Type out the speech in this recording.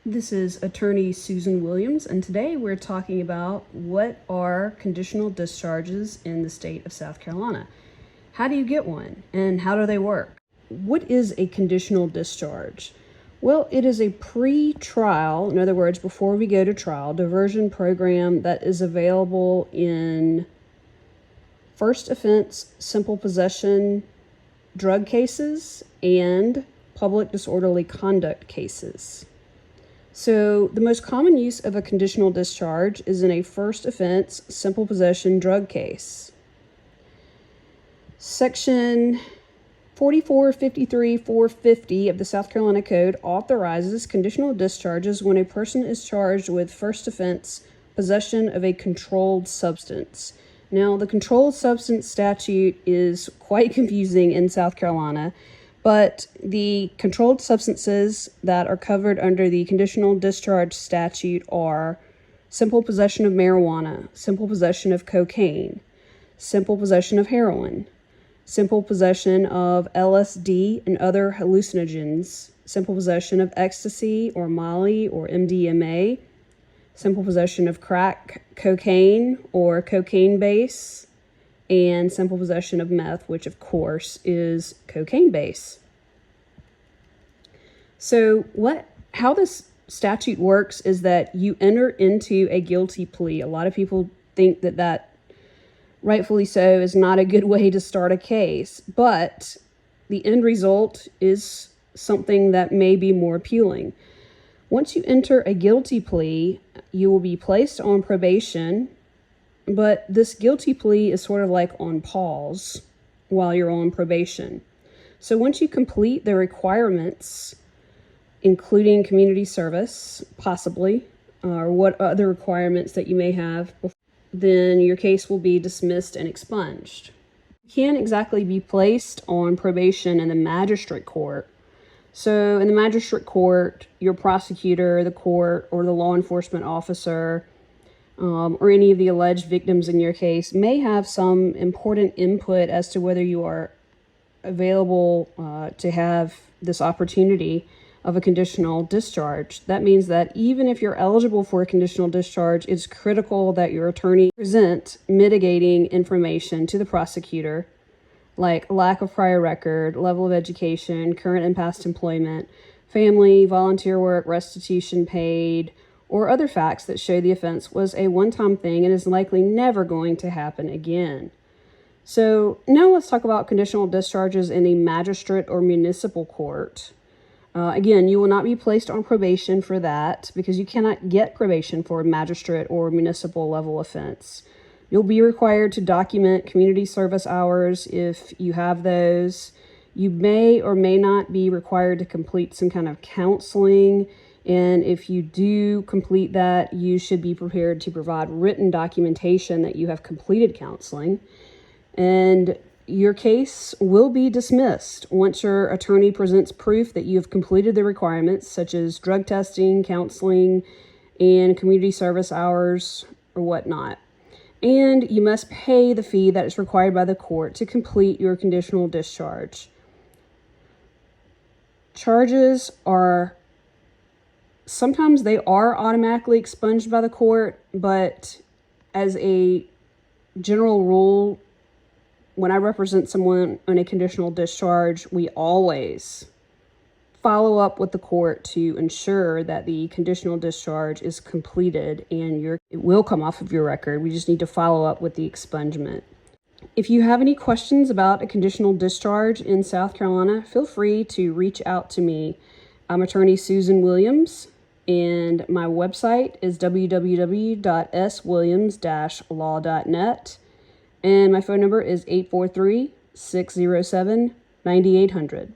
This is attorney Susan Williams, and today we're talking about what are conditional discharges in the state of South Carolina. How do you get one, and how do they work? What is a conditional discharge? Well, it is a pre-trial, in other words, before we go to trial, diversion program that is available in first offense, simple possession drug cases, and public disorderly conduct cases. So the most common use of a conditional discharge is in a first offense, simple possession drug case. Section 4453-450 of the South Carolina Code authorizes conditional discharges when a person is charged with first offense possession of a controlled substance. Now, the controlled substance statute is quite confusing in South Carolina, but the controlled substances that are covered under the conditional discharge statute are simple possession of marijuana, simple possession of cocaine, simple possession of heroin, simple possession of LSD and other hallucinogens, simple possession of ecstasy or Molly or MDMA, simple possession of crack cocaine or cocaine base, and simple possession of meth, which of course is cocaine base. So how this statute works is that you enter into a guilty plea. A lot of people think that rightfully so is not a good way to start a case, but the end result is something that may be more appealing. Once you enter a guilty plea, you will be placed on probation, but this guilty plea is sort of like on pause while you're on probation. So once you complete the requirements, including community service, possibly, or what other requirements that you may have, then your case will be dismissed and expunged. You can't exactly be placed on probation in the magistrate court. So in the magistrate court, your prosecutor, the court, or the law enforcement officer, or any of the alleged victims in your case may have some important input as to whether you are available to have this opportunity of a conditional discharge. That means that even if you're eligible for a conditional discharge, it's critical that your attorney present mitigating information to the prosecutor, like lack of prior record, level of education, current and past employment, family, volunteer work, restitution paid, or other facts that show the offense was a one-time thing and is likely never going to happen again. So now let's talk about conditional discharges in a magistrate or municipal court. Again, you will not be placed on probation for that because you cannot get probation for a magistrate or municipal level offense. You'll be required to document community service hours if you have those. You may or may not be required to complete some kind of counseling. And if you do complete that, you should be prepared to provide written documentation that you have completed counseling. And your case will be dismissed once your attorney presents proof that you have completed the requirements, such as drug testing, counseling, and community service hours or whatnot. And you must pay the fee that is required by the court to complete your conditional discharge. Charges sometimes they are automatically expunged by the court, but as a general rule, when I represent someone on a conditional discharge, we always follow up with the court to ensure that the conditional discharge is completed and it will come off of your record. We just need to follow up with the expungement. If you have any questions about a conditional discharge in South Carolina, feel free to reach out to me. I'm attorney Susan Williams, and my website is www.swilliams-law.net. And my phone number is 843-607-9800.